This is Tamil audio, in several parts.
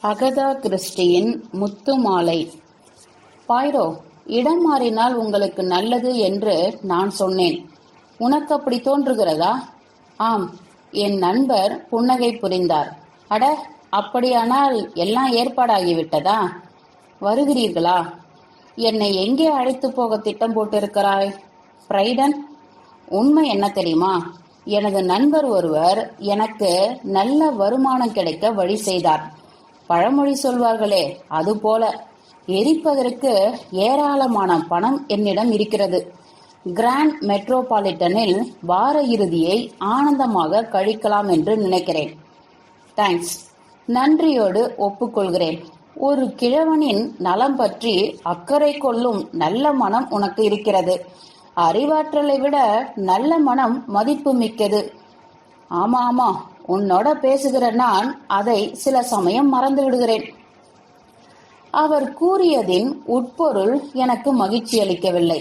அகதா கிறிஸ்டியின் முத்துமாலை. பாய்ரோ, இடம் மாறினால் உங்களுக்கு நல்லது என்று நான் சொன்னேன். உனக்கு அப்படி தோன்றுகிறதா? ஆம். என் நண்பர் புன்னகை புரிந்தார். அட, அப்படியானால் எல்லாம் ஏற்பாடாகிவிட்டதா? வருகிறீர்களா? என்னை எங்கே அழைத்து போக திட்டம் போட்டிருக்கிறாய்? பிரைடன். உண்மை என்ன தெரியுமா? எனது நண்பர் ஒருவர் எனக்கு நல்ல வருமானம் கிடைக்க வழி செய்தார். பழமொழி சொல்வார்களே, அதுபோல எரிப்பதற்கு ஏராளமான பணம் என்னிடம் இருக்கிறது. கிராண்ட் மெட்ரோபாலிட்டனில் வார இறுதியை ஆனந்தமாக கழிக்கலாம் என்று நினைக்கிறேன். தேங்க்ஸ். நன்றியோடு ஒப்புக்கொள்கிறேன். ஒரு கிழவனின் நலம் பற்றி அக்கறை கொள்ளும் நல்ல மனம் உனக்கு இருக்கிறது. அறிவாற்றலை விட நல்ல மனம் மதிப்பு மிக்கது. ஆமா ஆமா, உன்னோட பேசுகிற நான் அதை சில சமயம் மறந்து விடுகிறேன். அவர் கூறியதின் உட்பொருள் எனக்கு மகிழ்ச்சி அளிக்கவில்லை.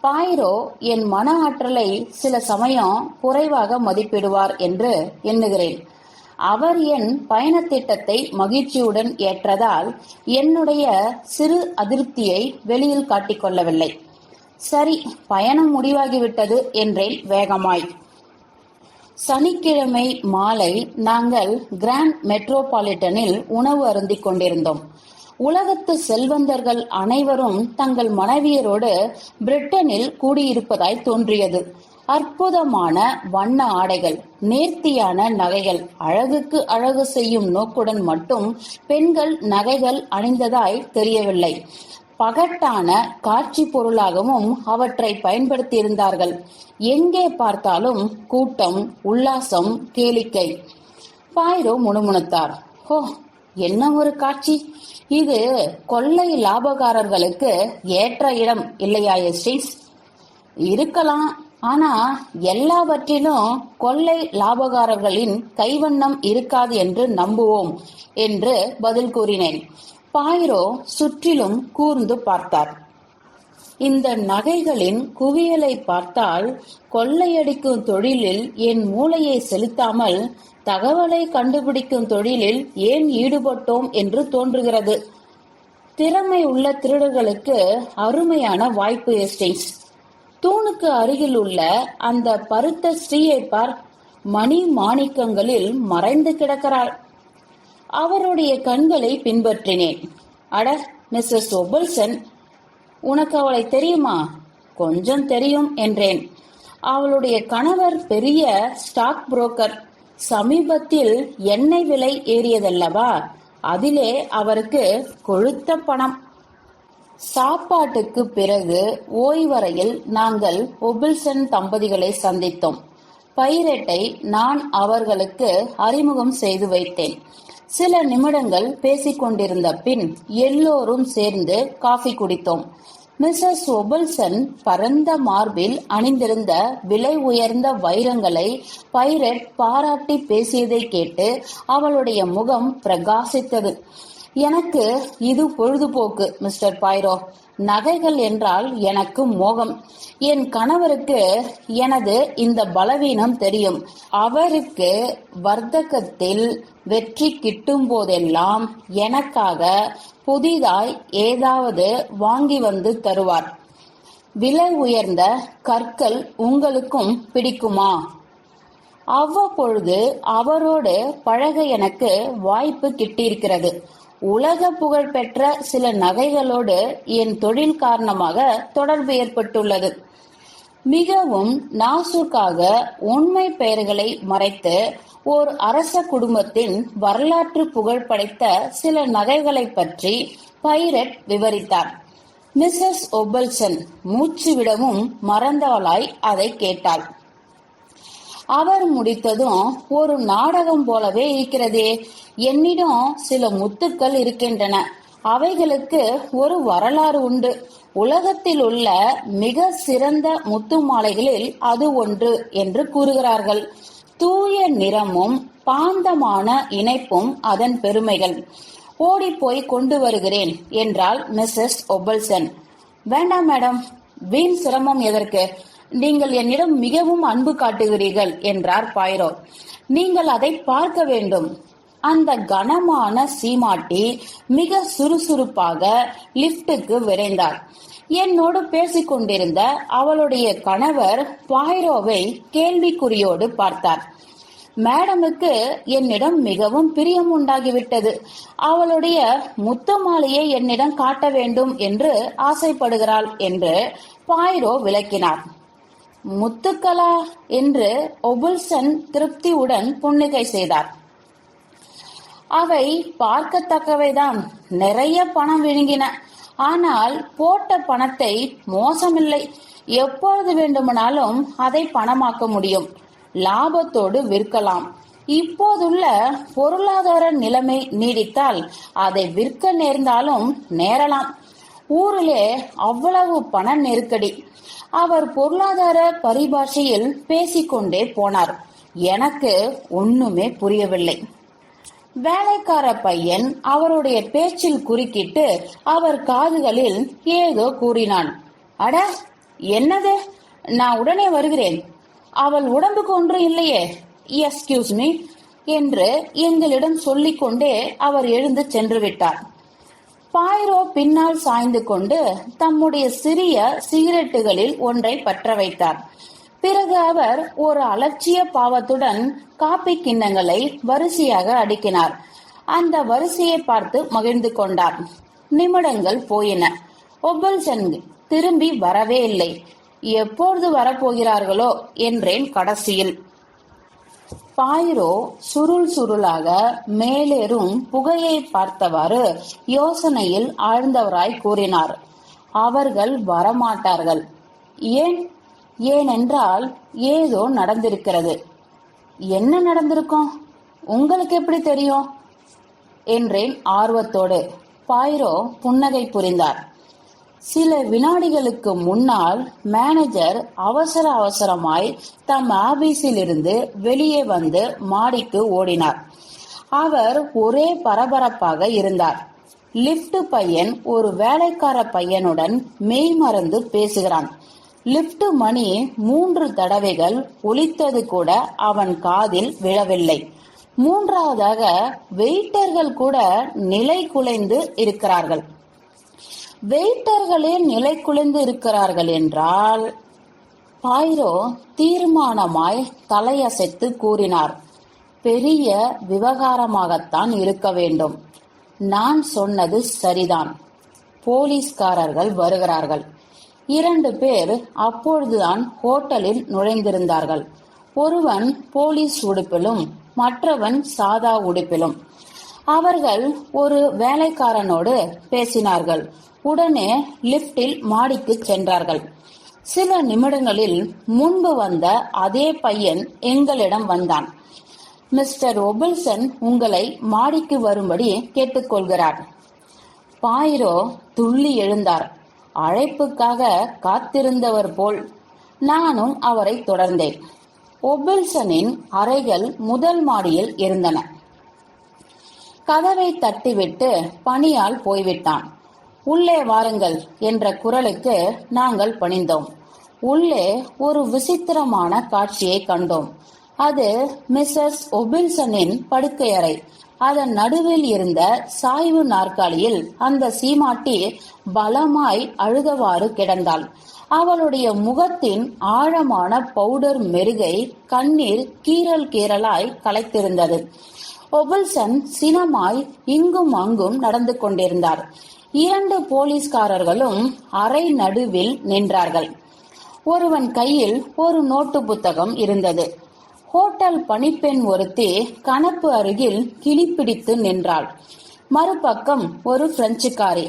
பாய்ரோ என் மன ஆற்றலை சில சமயம் குறைவாக மதிப்பிடுவார் என்று எண்ணுகிறேன். அவர் என் பயணத்திட்டத்தை மகிழ்ச்சியுடன் ஏற்றதால் என்னுடைய சிறு அதிருப்தியை வெளியில் காட்டிக்கொள்ளவில்லை. சரி, பயணம் முடிவாகிவிட்டது என்றேன் வேகமாய். சனிக்கிழமை மாலை நாங்கள் கிராண்ட் மெட்ரோபாலிட்டனில் உணவு அருந்திக் கொண்டிருந்தோம். உலகத்து செல்வந்தர்கள் அனைவரும் தங்கள் மனைவியரோடு பிரிட்டனில் கூடியிருப்பதாய் தோன்றியது. அற்புதமான வண்ண ஆடைகள், நேர்த்தியான நகைகள், அழகுக்கு அழகு செய்யும் நோக்குடன் மட்டும் பெண்கள் நகைகள் அணிந்ததாய் தெரியவில்லை. பகட்டான காட்சி பொருளாகவும் அவற்றை பயன்படுத்தியிருந்தார்கள். எங்கே பார்த்தாலும் கூட்டம், உல்லாசம், கேளிக்கை. பாய்ரோ முணுமுணுத்தார். ஹோ, என்ன ஒரு காட்சி! இது கொள்ளை லாபகாரர்களுக்கு ஏற்ற இடம் இல்லையா எஸ்டீஸ்? இருக்கலாம், ஆனா எல்லாவற்றிலும் கொள்ளை லாபகாரர்களின் கைவண்ணம் இருக்காது என்று நம்புவோம் என்று பதில் கூறினேன். பாய்ரோ சுற்றிலும் கூர்ந்து பார்த்தார். இந்த நகைகளின் குவியலை பார்த்தால் கொள்ளையடிக்கும் தொழிலில் என் மூளையை செலுத்தாமல் தகவலை கண்டுபிடிக்கும் தொழிலில் ஏன் ஈடுபட்டோம் என்று தோன்றுகிறது. திறமை உள்ள திருடர்களுக்கு அருமையான வாய்ப்பு எஸ்டேட்ஸ். தூணுக்கு அருகில் உள்ள அந்த பருத்த ஸ்ரீயை பார், மணி மாணிக்கங்களில் மறைந்து கிடக்கிறாள். அவருடைய கண்களை பின்பற்றினேன். அட, மிஸ்ஸஸ் ஒபல்சன், உனக்கு அவளை தெரியுமா? கொஞ்சம் தெரியும் என்றேன். அவளுடைய கணவர் பெரிய ஸ்டாக் புரோக்கர். சமீபத்தில் எண்ணெய் விலை ஏறியதல்லவா, அதிலே அவருக்கு கொழுத்த பணம். சாப்பாட்டுக்கு பிறகு ஓய்வறையில் நாங்கள் ஒபில்சன் தம்பதிகளை சந்தித்தோம். பைரட்டை நான் அவர்களுக்கு அறிமுகம் செய்து வைத்தேன். சில நிமிடங்கள் பேசிக்கொண்டிருந்த பின் எல்லோரும் சேர்ந்து காஃபி குடித்தோம். மிஸ்ஸஸ் ஒபல்சன் பரந்த மார்பில் அணிந்திருந்த விலை உயர்ந்த வைரங்களை பைரட் பாராட்டி பேசியதை கேட்டு அவளுடைய முகம் பிரகாசித்தது. எனக்கு இது பொழுதுபோக்கு மிஸ்டர் பாய்ரோ. நகைகள் என்றால் எனக்கு மோகம். என் கணவருக்கு எனது இந்த பலவீனம் தெரியும். அவருக்கு வர்த்தகத்தில் வெற்றி கிட்டும் போதெல்லாம் எனக்காக புதிதாய் ஏதாவது வாங்கி வந்து தருவார். விலை உயர்ந்த கற்கள் உங்களுக்கும் பிடிக்குமா? அவ்வப்பொழுது அவரோடு பழக எனக்கு வாய்ப்பு கிட்டியிருக்கிறது. உலக புகழ் பெற்ற சில நகைகளோடு என் தொழில் காரணமாக தொடர்பு ஏற்பட்டுள்ளது. மிகவும் நாசூக்காக உண்மை பெயர்களை மறைத்து ஓர் அரச குடும்பத்தின் வரலாற்று புகழ் படைத்த சில நகைகளை பற்றி பைரட் விவரித்தார். மிஸ்ஸஸ் ஒபல்சன் மூச்சு விடவும் மறந்தவளாய் அதை கேட்டாள். அவர் முடித்ததும், ஒரு நாடகம் போலவே இருக்கிறதே. என்னிடம் சில முத்துக்கள் இருக்கின்றன. அவைகளுக்கு ஒரு வரலாறு உண்டு. உலகத்தில் உள்ள மிக சிறந்த முத்து மாலைகளில் அது ஒன்று என்று கூறுகிறார்கள். தூய நிறமும் பாந்தமான இணைப்பும் அதன் பெருமைகள். ஓடிப்போய் கொண்டு வருகிறேன் என்றாள் மிஸ்ஸஸ் ஒபல்சன். வேண்டாம் மேடம், வீண் சிரமம் எதற்கு? நீங்கள் என்னிடம் மிகவும் அன்பு காட்டுகிறீர்கள் என்றார் பாய்ரோ. நீங்கள் அதை பார்க்க வேண்டும். அந்த கனமான சீமாட்டி மிக சுறுசுறுப்பாக லிப்டுக்கு விரைந்தார். என்னோடு பேசிக் கொண்டிருந்த அவளுடைய கணவர் பாய்ரோவை கேள்விக்குறியோடு பார்த்தார். மேடமுக்கு என்னிடம் மிகவும் பிரியம் உண்டாகிவிட்டது. அவளுடைய முத்து மாலையை என்னிடம் காட்ட வேண்டும் என்று ஆசைப்படுகிறாள் என்று பாய்ரோ விளக்கினார். முத்துக்களா என்று ஒபுல்சன் திருப்தியுடன் புன்னகை செய்தார். அவை பார்க்கத்தக்கவைதான். நிறைய பணம் விழுங்கின. ஆனால் போட்ட பணத்தை மோசமில்லை. எப்பொழுது வேண்டுமானாலும் அதை பணமாக்க முடியும். லாபத்தோடு விற்கலாம். இப்போதுள்ள பொருளாதார நிலைமை நீடித்தால் அதை விற்க நேர்ந்தாலும் நேரலாம். ஊரிலே அவ்வளவு பண நெருக்கடி. அவர் பொருளாதார பரிபாஷையில் பேசிக்கொண்டே போனார். எனக்கு ஒண்ணுமே புரியவில்லை. வேலைக்கார பையன் அவருடைய பேச்சில் குறுக்கிட்டு அவர் காதுகளில் ஏதோ கூறினான். அட, என்னது? நான் உடனே வருகிறேன். அவள் உடம்புக்கு ஒன்றும் இல்லையே. எஸ்கியூஸ் மீ என்று எங்களிடம் சொல்லிக்கொண்டே அவர் எழுந்து சென்று விட்டார். பாய்ரோ பின்னால் சாய்ந்து கொண்டு தம்முடைய சிறிய சிகரெட்டுகளில் ஒன்றை பற்ற வைத்தார். பிறகு அவர் ஒரு அலட்சிய பாவத்துடன் காப்பி கிண்ணங்களை வரிசையாக அடுக்கினார். அந்த வரிசையை பார்த்து மகிழ்ந்து கொண்டார். நிமிடங்கள் போயின. ஒபல்சன் திரும்பி வரவே இல்லை. எப்பொழுது வரப்போகிறார்களோ என்றேன் கடைசியில். பாய்ரோ சுருள் சுருளாக மேலேறும் புகையை பார்த்தவாறு யோசனையில் ஆழ்ந்தவராய் கூறினார். அவர்கள் வரமாட்டார்கள். ஏன்? ஏனென்றால் ஏதோ நடந்திருக்கிறது. என்ன நடந்திருக்கும்? உங்களுக்கு எப்படி தெரியும் என்றேன் ஆர்வத்தோடு. பாய்ரோ புன்னகை புரிந்தார். சில வினாடிகளுக்கு முன்னால் மேனேஜர் அவசர அவசரமாய் தம் ஆபீஸில் இருந்து வெளியே வந்து மாடிக்கு ஓடினார். அவர் ஒரே பரபரப்பாக இருந்தார். லிப்ட் பையன் ஒரு வேலைக்கார பையனுடன் மெய் மறந்து பேசுகிறான். லிப்ட் மணி 3 தடவைகள் ஒலித்தது கூட அவன் காதில் விழவில்லை. மூன்றாவதாக வெயிட்டர்கள் கூட நிலை குலைந்து இருக்கிறார்கள். வெயிட்டர்களே நிலை குலைந்து இருக்கிறார்கள் என்றால்? பாய்ரோ தீர்மானமாய் தலையசைத்து கூறினார். பெரிய விவகாரமாகத்தான் இருக்க வேண்டும். நான் சொன்னது சரிதான். போலீஸ்காரர்கள் வருகிறார்கள். 2 பேர் அப்பொழுதுதான் ஹோட்டலில் நுழைந்திருந்தார்கள். ஒருவன் போலீஸ் உடுப்பிலும் மற்றவன் சாதா உடுப்பிலும். அவர்கள் ஒரு வேலைக்காரனோடு பேசினார்கள். உடனே லிப்டில் மாடிக்கு சென்றார்கள். சில நிமிடங்களில் முன்பு வந்த அதே பையன் எங்களிடம் வந்தான். மிஸ்டர் ஒபில்சன் உங்களை மாடிக்கு வரும்படி கேட்டுக்கொள்கிறார். பாய்ரோ துள்ளி எழுந்தார். அழைப்புக்காக காத்திருந்தவர் போல். நானும் அவரை தொடர்ந்தேன். ஒபில்சனின் அறைகள் முதல் மாடியில் இருந்தன. கதவை தட்டிவிட்டு பணியால் போய்விட்டான். உள்ளே வாருங்கள் என்ற குரலுக்கு நாங்கள் பணிந்தோம். உள்ளே ஒரு விசித்திரமான காட்சியை கண்டோம். அது மிஸ்ஸஸ் ஒபில்சனின் படுக்கையறை. அதன் நடுவில் இருந்த சாய்வு நாற்காலியில் அந்த சீமாட்டி பலமாய் அழுதவாறு கிடந்தாள். அவளுடைய முகத்தின் ஆழமான பவுடர் மெருகை கண்ணீர் கீறல் கீறலாய் கலைத்திருந்தது. ஒபில்சன் சினமாய் இங்கும் அங்கும் நடந்து கொண்டிருந்தார். 2 போலீஸ்காரர்களும் அறை நடுவில் நின்றார்கள். ஒருவன் கையில் ஒரு நோட்டு புத்தகம் இருந்தது. ஹோட்டல் பணிப்பெண் ஒருத்தி கணப்பு அருகில் கிளிப்பிடித்து நின்றாள். மறுபக்கம் ஒரு பிரெஞ்சுக்காரி.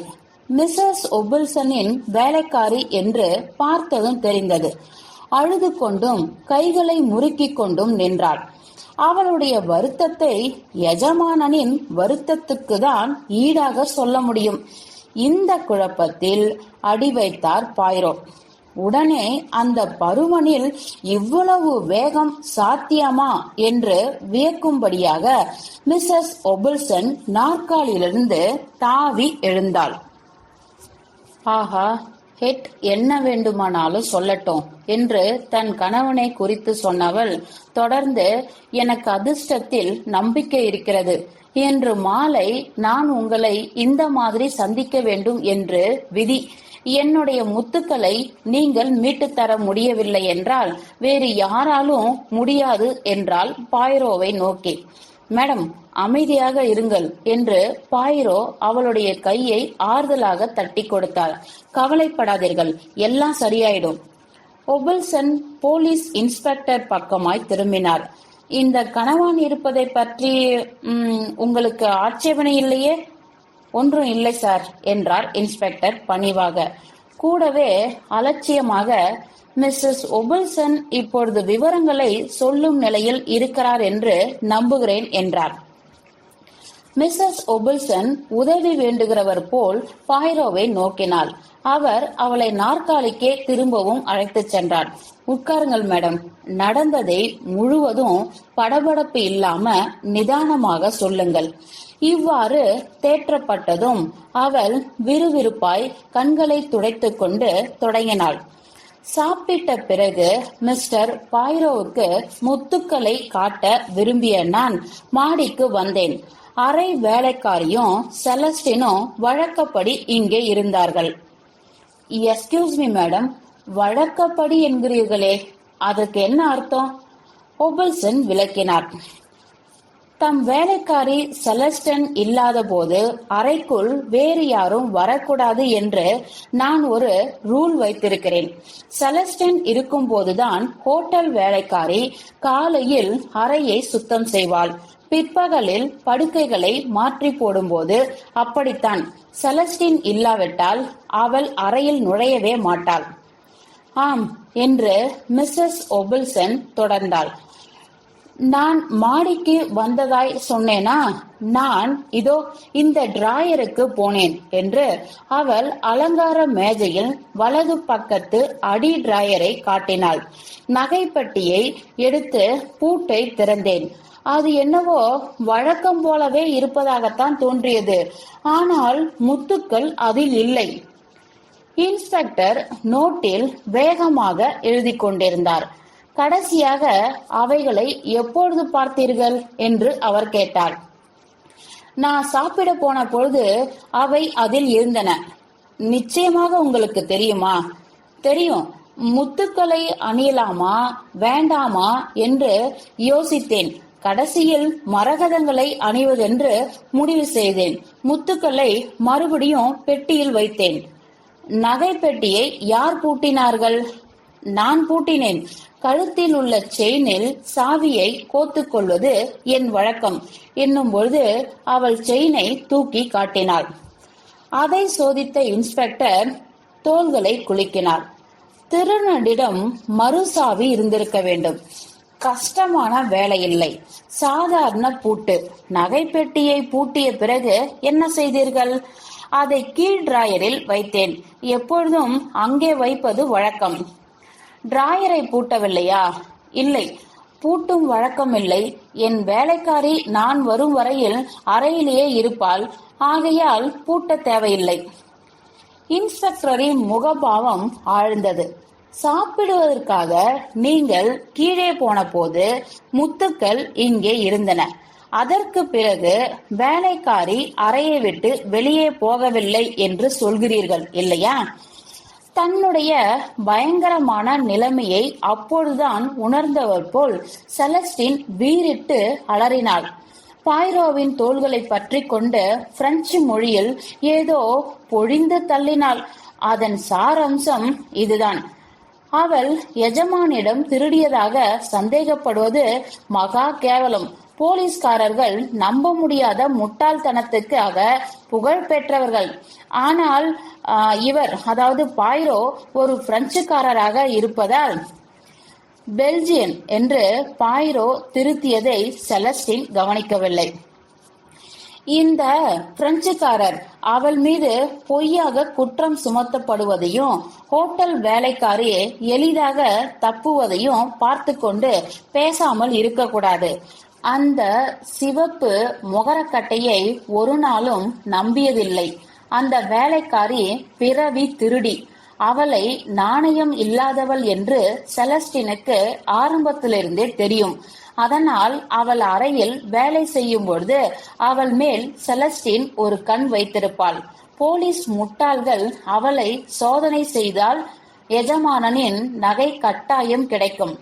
மிஸ்ஸஸ் ஒபில்சனின் வேலைக்காரி என்று பார்த்ததும் தெரிந்தது. அழுது கொண்டும் கைகளை முறுக்கிக் கொண்டும் நின்றாள். அவளுடைய வருத்தத்தை எஜமானனின் வருத்தத்துக்கு தான் ஈடாக சொல்ல முடியும். இந்த குழப்பத்தில் அடி வைத்தார் பாய்ரோ. உடனே அந்த பருமனில் இவ்வளவு வேகம் சாத்தியமா என்று வியக்கும்படியாக மிஸ்ஸஸ் ஒபில்சன் நாற்காலியிலிருந்து தாவி எழுந்தாள். ஆஹா, ஹெட் என்ன வேண்டுமானாலும் சொல்லட்டும் என்று தன் கணவனை குறித்து சொன்னவள் தொடர்ந்து, எனக்கு அதிர்ஷ்டத்தில் நம்பிக்கை இருக்கிறது. என்று மாலை நான் உங்களை இந்த மாதிரி சந்திக்க வேண்டும் என்று விதி. என்னுடைய முத்துக்களை நீங்கள் மீட்டு தர முடியவில்லை என்றால் வேறு யாராலும் முடியாது என்றால் பாயிரோவை நோக்கி. மேடம், அமைதியாக இருங்கள் என்று பாயிரோ அவளுடைய கையை ஆறுதலாக தட்டி கொடுத்தாள். கவலைப்படாதீர்கள், எல்லாம் சரியாயிடும். ஒபில்சன் போலீஸ் இன்ஸ்பெக்டர் பக்கமாய் திரும்பினார். இந்த கணவான் இருப்பதை பற்றி உங்களுக்கு ஆட்சேபனை இல்லையே? ஒன்றும் இல்லை சார் என்றார் இன்ஸ்பெக்டர் பணிவாக. கூடவே அலட்சியமாக, மிஸ்ஸஸ் ஒபில்சன் இப்பொழுது விவரங்களை சொல்லும் நிலையில் இருக்கிறார் என்று நம்புகிறேன் என்றார். மிஸ்ஸஸ் ஒபில்சன் உதவி வேண்டுகிறவர் போல் பாயிரோவை நோக்கினாள். அவர் அவளை நாற்காலிக்கே திரும்பவும் அழைத்து சென்றார். உட்காருங்கள் மேடம், நடந்ததை முழுவதும் படபடப்பு இல்லாம நிதானமாக சொல்லுங்கள். இவ்வாறு தேற்றப்பட்டதும் அவள் விறுவிறுப்பாய் கண்களை துடைத்துக் கொண்டு தொடங்கினாள். சாப்பிட்ட பிறகு மிஸ்டர் பாயிரோவுக்கு முத்துக்களை காட்ட விரும்பிய நான் மாடிக்கு வந்தேன். அரை வேலைக்காரியும் செலஸ்டினும் வழக்கப்படி இங்கே இருந்தார்கள். எஸ்கியூஸ் மீ மேடம், வழக்கப்படி என்கிறீர்களே, அதற்கு என்ன அர்த்தம்? ஒபில்சன் விளக்கினார். தம் வேலைக்காரி செலஸ்டன் இல்லாத போது அறைக்குள் வேறு யாரும் வரக்கூடாது என்று நான் ஒரு ரூல் வைத்திருக்கிறேன். செலஸ்டன் இருக்கும் போதுதான் ஹோட்டல் வேலைக்காரி காலையில் அறையை சுத்தம் செய்வாள். பிற்பகலில் படுக்கைகளை மாற்றி போடும்போது அப்படித்தான். செலஸ்டின் இல்லாவிட்டால் அவள் அறையில் நுழையவே மாட்டாள். ஆம் என்று மிஸ்ஸஸ் ஒபில்சன் தொடர்ந்தாள். நான் மாடிக்கு வந்ததாய் சொன்னேனா? நான் இதோ இந்த டிராயருக்கு போனேன் என்று அவள் அலங்கார மேஜையில் வலது பக்கத்து அடி டிராயரை காட்டினாள். நகைப்பட்டியை எடுத்து பூட்டை திறந்தேன். அது என்னவோ வழக்கம் போலவே இருப்பதாகத்தான் தோன்றியது. ஆனால் முத்துக்கள் அதில் இல்லை. இன்ஸ்பெக்டர் நோட்டில் வேகமாக எழுதி கொண்டிருந்தார். கடைசியாக அவைகளை எப்பொழுது பார்த்தீர்கள் என்று அவர் கேட்டார். நான் சாப்பிட போன பொழுது அவை அதில் இருந்தன. நிச்சயமாக உங்களுக்கு தெரியுமா? தெரியும். முத்துக்களை அணியலாமா வேண்டாமா என்று யோசித்தேன். கடைசியில் மரகதங்களை அணிவதென்று முடிவு செய்தேன். முத்துக்களை மறுபடியும் பெட்டியில் வைத்தேன். நகை பெட்டியை யார் பூட்டினார்கள்? நான் பூட்டினேன். கழுத்தில் உள்ள செயினில் சாவியை கோத்துக் கொள்வது என் வழக்கம் என்னும் பொழுது அவள் செயினை தூக்கி காட்டினாள். அதை சோதித்த இன்ஸ்பெக்டர் தோள்களை குலுக்கினார். திருநடிடம் மறுசாவி இருந்திருக்க வேண்டும். கஷ்டமான வேலை இல்லை, சாதாரண பூட்டு. நகை பெட்டியை பூட்டிய பிறகு என்ன செய்தீர்கள்? அதை கீழ் டிராயரில் வைத்தேன். எப்பொழுதும் அங்கே வைப்பது வழக்கம். டிராயரை பூட்டவில்லையா? இல்லை, பூட்டும் வழக்கம் இல்லை. என் வேலைக்காரி நான் வரும் வரையில் அறையிலேயே இருப்பாள். ஆகையால் பூட்ட தேவையில்லை. இன்ஸ்பெக்டரின் முகபாவம் ஆழ்ந்தது. சாப்பிடுவதற்காக நீங்கள் கீழே போன போது முத்துக்கள் இங்கே இருந்தன. அதற்கு பிறகு வேலைக்காரி அறையை விட்டு வெளியே போகவில்லை என்று சொல்கிறீர்கள் இல்லையா? தன்னுடைய பயங்கரமான நிலைமையை அப்பொழுதுதான் உணர்ந்தவர் போல் செலஸ்டின் வீறிட்டு அலறினாள். பாயிரோவின் தோள்களை பற்றி கொண்டு பிரெஞ்சு மொழியில் ஏதோ பொழிந்து தள்ளினாள். அதன் சாரம்சம் இதுதான். அவள் எஜமானிடம் திருடியதாக சந்தேகப்படுவது மகா கேவலம். போலீஸ்காரர்கள் நம்ப முடியாத முட்டாள்தனத்துக்காக புகழ் பெற்றவர்கள். ஆனால் இவர், அதாவது பாயிரோ, ஒரு பிரெஞ்சுக்காரராக இருப்பதால் பெல்ஜியன் என்று பாயிரோ திருத்தியதை செலஸ்டின் கவனிக்கவில்லை. இந்த பிரெஞ்சுக்காரர் அவள் மீது பொய்யாக குற்றம் சுமத்தப்படுவதையும் ஹோட்டல் வேலைக்காரி எளிதாக தப்புவதையும் பார்த்து கொண்டு பேசாமல் இருக்கக்கூடாது. அந்த சிவப்பு முகரக்கட்டையை ஒரு நாளும் நம்பியதில்லை. அந்த வேலைக்காரி பிறவி திருடி. அவளை நாணயம் இல்லாதவள் என்று செலஸ்டினுக்கு ஆரம்பத்திலிருந்தே தெரியும். அதனால் அவள் அறையில் வேலை செய்யும் பொழுது அவள் மேல் செலஸ்டின் ஒரு கண் வைத்திருப்பாள். போலீஸ் முட்டாள்கள் அவளை சோதனை செய்தால் எஜமானனின் நகை கட்டாயம் கிடைக்கும்.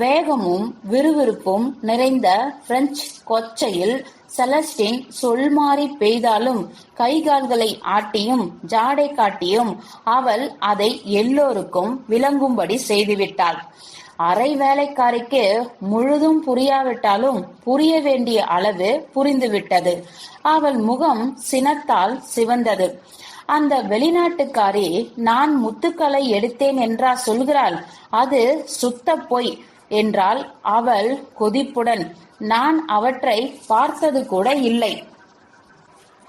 வேகமும் விறுவிறுப்பும் நிறைந்த பிரெஞ்சு கொச்சையில் செலஸ்டின் சொல்மாறி பெய்தாலும் கைகால்களை ஆட்டியும் ஜாடை காட்டியும் அவள் அதை எல்லோருக்கும் விளங்கும்படி செய்துவிட்டாள். அரை வேலைக்காரிக்கு முழுதும் புரியாவிட்டாலும் புரிய வேண்டிய அளவு புரிந்துவிட்டது. அவள் முகம் சினத்தால் சிவந்தது. அந்த வெளிநாட்டுக்காரி நான் முத்துக்களை எடுத்தேன் என்றா சொல்கிறாள்? அது சுத்த பொய் என்றால் அவள் கொதிப்புடன். நான் அவற்றை பார்த்தது கூட இல்லை.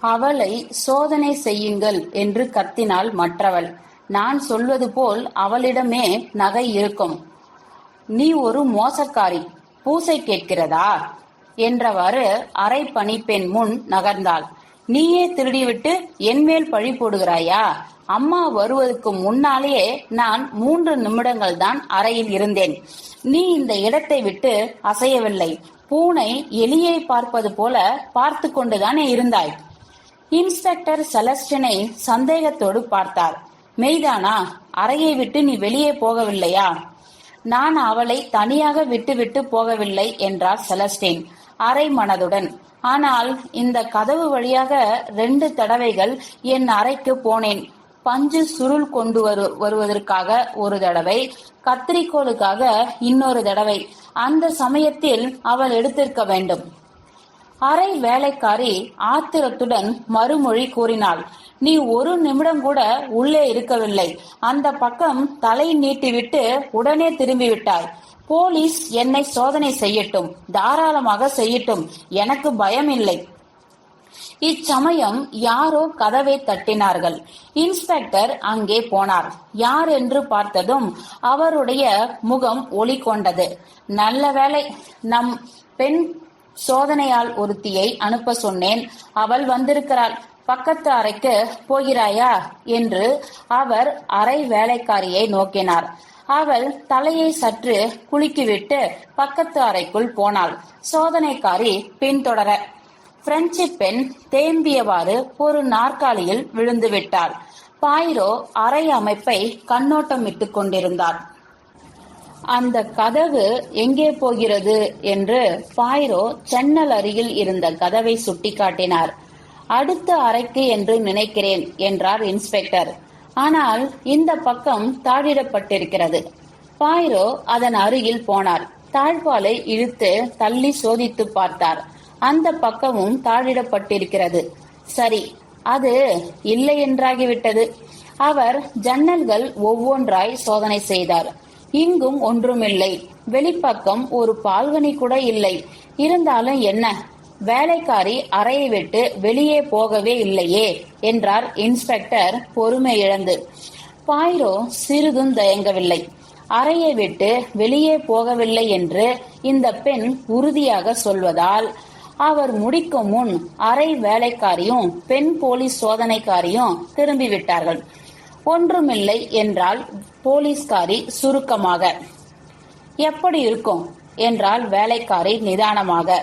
அவளை சோதனை செய்யுங்கள் என்று கத்தினாள் மற்றவள். நான் சொல்வது போல் அவளிடமே நகை இருக்கும். நீ ஒரு மோசக்காரி, பூசை கேட்கிறதா என்றவாறு அரை பணிப்பெண் முன் நகர்ந்தாள். நீயே திருடிவிட்டு என் மேல் பழி போடுகிறாயா? அம்மா வருவதற்கு முன்னாலேயே நான் 3 நிமிடங்கள் தான் அறையில் இருந்தேன். நீ இந்த இடத்தை விட்டு அசையவில்லை. பூனை எலியை பார்ப்பது போல பார்த்து கொண்டுதானே இருந்தாய். இன்ஸ்பெக்டர் செலஸ்டினை சந்தேகத்தோடு பார்த்தார். மெய்தானா? அறையை விட்டு நீ வெளியே போகவில்லையா? நான் அவளை தனியாக விட்டு போகவில்லை என்றார் செலஸ்டின் அரை மனதுடன். ஆனால் இந்த கதவு வழியாக 2 தடவைகள் என் அறைக்கு போனேன். பஞ்சு சுருள் கொண்டு வருவதற்காக ஒரு தடவை, கத்திரிக்கோளுக்காக இன்னொரு தடவை. அந்த சமயத்தில் அவள் எடுத்திருக்க வேண்டும். அரை வேலைக்காரி ஆத்திரத்துடன் மறுமொழி கூறினாள். நீ 1 நிமிடம் கூட உள்ளே இருக்கவில்லை. அந்த பக்கம் தலை நீட்டிவிட்டு உடனே திரும்பிவிட்டாய். போலீஸ் என்னை சோதனை செய்யட்டும், தாராளமாக செய்யட்டும், எனக்கு பயம் இல்லை. இச்சமயம் யாரோ கதவை தட்டினார்கள். இன்ஸ்பெக்டர் அங்கே போனார். யார் என்று பார்த்ததும் அவருடைய முகம் ஒளி கொண்டது. நல்ல வேளை, நம் பெண் சோதனையால் ஒருத்தியை அனுப்ப சொன்னேன், அவள் வந்திருக்கிறாள். பக்கத்து அறைக்கு போகிறாயா என்று அவர் அறை வேலைக்காரியை நோக்கினார். அவள் தலையை சற்று குலுக்கிவிட்டு பக்கத்து அறைக்குள் போனாள். சோதனைக்காரி பின்தொடர பிரெஞ்சு பெண் தேம்பியவாறு ஒரு நாற்காலியில் விழுந்து விட்டாள். பாயிரோ அறை அமைப்பை கண்ணோட்டமிட்டுக் கொண்டிருந்தார். அந்த கதவு எங்கே போகிறது என்று பாயிரோ ஜன்னல் அருகில் இருந்த கதவை சுட்டிக்காட்டினார். அடுத்த அறைக்கு என்று நினைக்கிறேன் என்றார் இன்ஸ்பெக்டர். ஆனால் இந்த பக்கம் தாழிடப்பட்டிருக்கிறது. பாயிரோ அதன் அருகில் போனார். தாழ்பாலை இழுத்து தள்ளி சோதித்து பார்த்தார். அந்த பக்கமும் தாழிடப்பட்டிருக்கிறது. சரி, அது இல்லை என்றாகிவிட்டது. அவர் ஜன்னல்கள் ஒவ்வொன்றாய் சோதனை செய்தார். இங்கும் ஒன்றுமில்லை. வெளிப்பக்கம் ஒரு பால்கனி கூட இல்லை. இருந்தாலும் என்ன, வேலைக்காரி அறையை விட்டு வெளியே போகவே இல்லையே என்றார் இன்ஸ்பெக்டர் பொறுமை இழந்து. பாயிரோ சிறிதும் தயங்கவில்லை. அறையை விட்டு வெளியே போகவில்லை என்று இந்த பெண் உறுதியாக சொல்வதால் அவர் முடிக்கும் முன் அறை வேலைக்காரியும் பெண் போலீஸ் சோதனைக்காரியும் திரும்பிவிட்டார்கள். ஒன்றுமில்லை என்றால் போலீஸ்காரி சுருக்கமாக. எப்படி இருக்கும் என்றால் வேலைக்காரி நிதானமாக.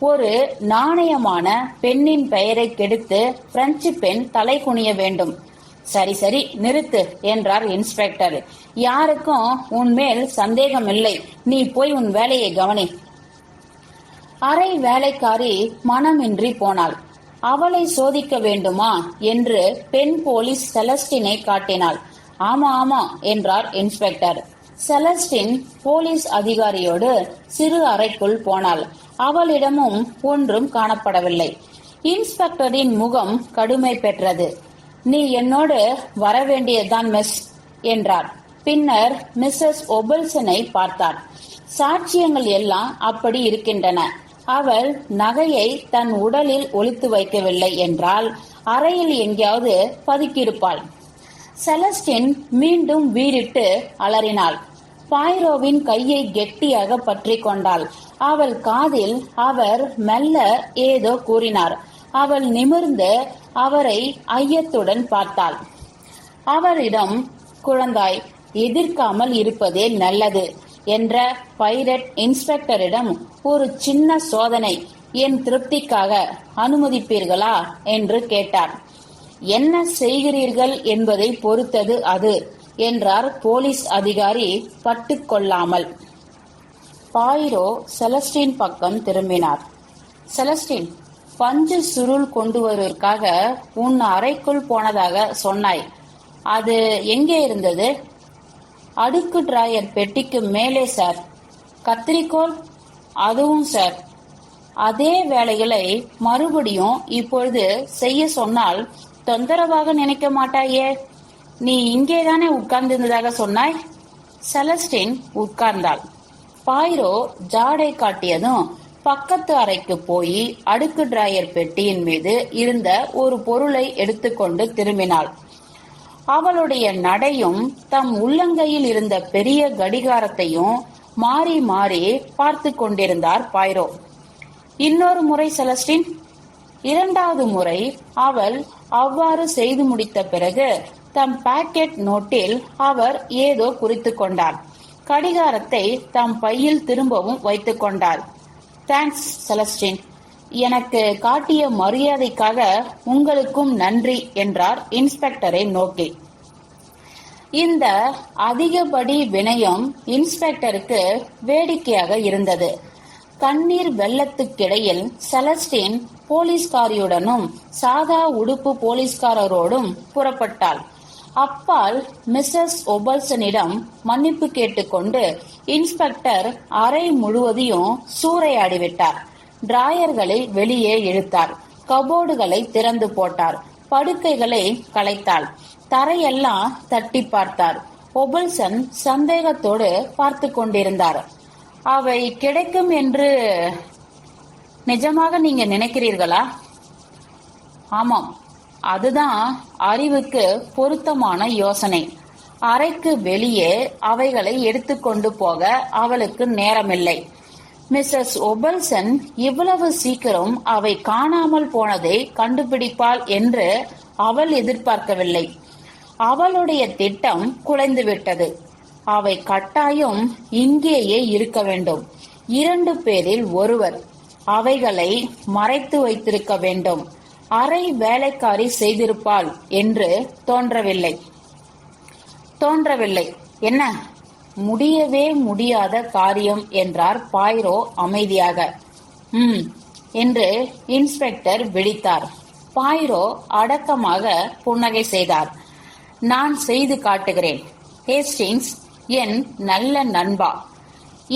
ஒரு நாணயமான பெண்ணின் பெயரை கெடுத்து பிரெஞ்சு பெண் தலை குனிய வேண்டும். சரி சரி, நிறுத்து என்றார் இன்ஸ்பெக்டர். யாருக்கும் உன்மேல் சந்தேகம் இல்லை. நீ போய் உன் வேலையை கவனி. அறை வேலைக்காரி மனமின்றி போனாள். அவளை சோதிக்க வேண்டுமா என்று பெண் போலீஸ் செலஸ்டினை காட்டினாள். ஆமா ஆமா என்றார் இன்ஸ்பெக்டர். செலஸ்டின் போலீஸ் அதிகாரியோடு சிறு அறைக்குள் போனாள். அவளிடமும் ஒன்றும் காணப்படவில்லை. இன்ஸ்பெக்டரின் முகம் கடுமை பெற்றது. நீ என்னோடு வரவேண்டியதுதான் மிஸ் என்றார். பின்னர் மிஸ்ஸஸ் ஒபல்சனை பார்த்தார். சாட்சியங்கள் எல்லாம் அப்படி இருக்கின்றன. அவள் நகையை தன் உடலில் ஒளித்து வைக்கவில்லை என்றால் அறையில் எங்கேயாவது பதுக்கியிருப்பாள். செலஸ்டின் மீண்டும் வீறிட்டு அலறினாள். பாயிரோவின் கையை கெட்டியாக பற்றி கொண்டாள். அவள் காதில் அவர் மெல்ல ஏதோ கூறினார். அவள் நிமிர்ந்து அவரை ஐயத்துடன் பார்த்தாள். அவரிடம், குழந்தாய், எதிர்க்காமல் இருப்பதே நல்லது. என்ற பைரட் இன்ஸ்பெக்டரிடம் ஒரு சின்ன சோதனை என் திருப்திக்காக அனுமதிப்பீர்களா என்று கேட்டார். என்ன செய்கிறீர்கள் என்பதை பொறுத்தது அது என்றார் போலீஸ் அதிகாரி பட்டுக்கொள்ளாமல். பாயிரோ செலஸ்டின் பக்கம் திரும்பினார். செலஸ்டின், பஞ்சு சுருள் கொண்டு வருவதற்காக உன் அறைக்குள் போனதாக சொன்னாய். அது எங்கே இருந்தது? அடுக்கு டிராயர் பெட்டிக்கு மேலே சார். கத்திரிக்கோல்? அதுவும் சார். அதே வேலைகளை மறுபடியும் இப்பொழுது செய்ய சொன்னால் தொந்தரவாக நினைக்க மாட்டாயே? நீ இங்கேதானே உட்கார்ந்திருந்ததாக சொன்னாய். செலஸ்டின் உட்கார்ந்தாள். பாயிரோ ஜாடை காட்டியதும் பக்கத்து அறைக்கு போய் அடுக்கு டிராயர் பெட்டியின் மீது இருந்த ஒரு பொருளை எடுத்துக்கொண்டு திரும்பினாள். அவளுடைய நடையும் தம் உள்ளங்கையில் இருந்த பெரிய கடிகாரத்தையும் மாறி மாறி பார்த்து கொண்டிருந்தார் பாயிரோ. இன்னொரு முறை செலஸ்டின். இரண்டாவது முறை அவள் அவ்வாறு செய்து முடித்த பிறகு தம் பாக்கெட் நோட்டில் அவர் ஏதோ குறித்து கொண்டார். கடிகாரத்தை தம் பையில் திரும்பவும் வைத்துக் கொண்டார். தேங்க்ஸ் செலஸ்டின், எனக்கு காட்டிய மரியாதைக்காக உங்களுக்கும் நன்றி என்றார் இன்ஸ்பெக்டரை நோக்கி. இந்த அதிகப்படி வினயம் இன்ஸ்பெக்டருக்கு வேடிக்கையாக இருந்தது. கண்ணீர் வெள்ளத்துக்கிடையில் செலஸ்டின் போலீஸ்காரியுடனும் சாதா உடுப்பு போலீஸ்காரரோடும் புறப்பட்டாள். அப்பால் மிஸ்ஸஸ் ஒபல்சனிடம் மன்னிப்பு கேட்டுக்கொண்டு இன்ஸ்பெக்டர் அறை முழுவதையும் சூறையாடிவிட்டார். டிராயர்களை வெளியே இழுத்தார். கபோர்டுகளை திறந்து போட்டார். படுக்கைகளை கலைத்தாள். தரையெல்லாம் தட்டி பார்த்தார். ஒபல்சன் சந்தேகத்தோடு பார்த்து கொண்டிருந்தார். அவை கிடைக்கும் என்று நிஜமாக நீங்க நினைக்கிறீர்களா? ஆமாம், அதுதான் அறிவுக்கு பொருத்தமான யோசனை. அறைக்கு வெளியே அவைகளை எடுத்துக்கொண்டு போக அவளுக்கு நேரமில்லை. மிஸ்ஸஸ் ஒபல்சன் இவ்வளவு சீக்கிரம் அவை காணாமல் போனதை கண்டுபிடிப்பாள் என்று அவள் எதிர்பார்க்கவில்லை. அவளுடைய திட்டம் குலைந்துவிட்டது. அவை கட்டாயம் இங்கேயே இருக்க வேண்டும். 2 பேரில் ஒருவர் அவைகளை மறைத்து வைத்திருக்க வேண்டும். அரை வேலைக்காரி செய்திருப்பாள் என்று தோன்றவில்லை. என்ன, முடியவே முடியாத காரியம் என்றார் பாயிரோ அமைதியாக. என்று இன்ஸ்பெக்டர் விழித்தார். பாயிரோ அடக்கமாக புன்னகை செய்தார். நான் செய்து காட்டுகிறேன். ஹேஸ்டிங்ஸ், என் நல்ல நண்பா,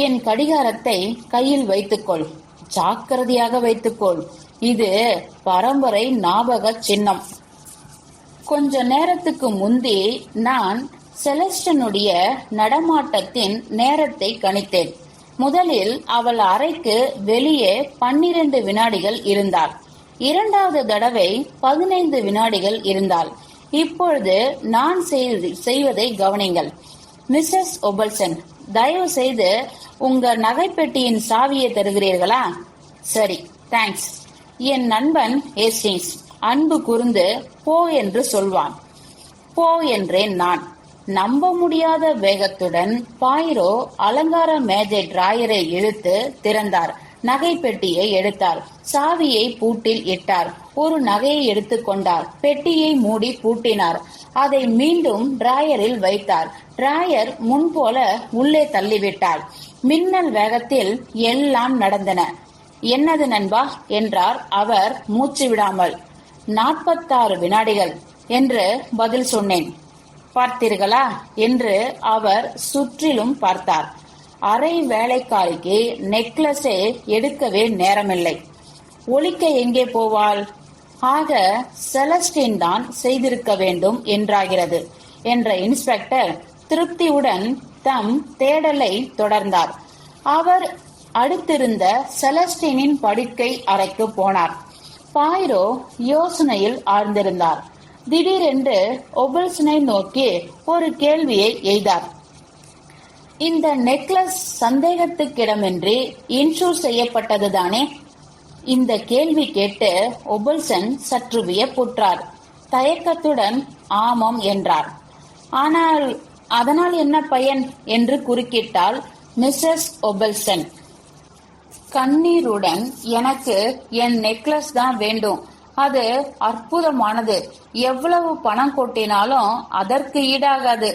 என் கடிகாரத்தை கையில் வைத்துக்கொள். ஜாக்கிரதையாக வைத்துக்கொள். இது பரம்பரை ஞாபக சின்னம். கொஞ்ச நேரத்துக்கு முந்தி நான் செலஸ்டனுடைய நடமாட்டத்தின் நேரத்தை கணித்தேன். முதலில் அவள் அறைக்கு வெளியே 12 வினாடிகள் இருந்தாள். இரண்டாவது தடவை 15 வினாடிகள் இருந்தாள். இப்பொழுது நான் செய்வதை கவனிங்கள். மிஸ்ஸஸ் ஒபல்சன், தயவு செய்து உங்க நகைப்பெட்டியின் சாவியை தருகிறீர்களா? சரி, தேங்க்ஸ். என் நண்பன் ஹேஸ்டிங்ஸ் அன்பு கூர்ந்து போ என்று சொல்வான். போ என்றேன் நான். நம்ப முடியாத வேகத்துடன் பாயிரோ அலங்கார மேஜை டிராயரை இழுத்து திறந்தார். நகை பெட்டியை எடுத்தார். சாவியை பூட்டில் இட்டார். ஒரு நகையை எடுத்துக்கொண்டார். பெட்டியை மூடி பூட்டினார். அதை மீண்டும் டிராயரில் வைத்தார். டிராயர் முன்போல உள்ளே தள்ளிவிட்டார். மின்னல் வேகத்தில் எல்லாம் நடந்தன. என்னது நண்பா என்றார் அவர் மூச்சு விடாமல். 46 வினாடிகள் என்று பதில் சொன்னேன். பார்த்தீர்களா என்று அவர் சுற்றிலும் பார்த்தார். அரை வேலைக்காரிக்கு நெக்லஸை எடுக்கவே நேரமில்லை. ஒலிக்க எங்கே போவாள்? ஆக செலஸ்டின் தான் செய்திருக்க வேண்டும் என்றாகிறது என்ற இன்ஸ்பெக்டர் திருப்தியுடன் தம் தேடலை தொடர்ந்தார். அவர் அடுத்திருந்த செலஸ்டினின் படுக்கை அறைக்கு போனார். பாயிரோ யோசனையில் ஆழ்ந்திருந்தார். திடீரென்று ஒபல்சனை நோக்கி ஒரு கேள்வியை எய்தார். இந்த நெக்லஸ் சந்தேகத்துக்கிடமின்றி இன்சூர் செய்யப்பட்டதுதானே? இந்த கேள்வி கேட்டு ஒபல்சன் சற்று வியப்புற்றார். தயக்கத்துடன் ஆமாம் என்றார். ஆனால் அதனால் என்ன பயன் என்று குறுக்கிட்டாள் மிஸ்ஸஸ் ஒபல்சன் கண்ணீருடன், எனக்கு என் நெக்லஸ் தான் வேண்டும். அது அற்புதமானது. எவ்வளவு பணம் கொட்டினாலும் அதற்கு ஈடாகாது.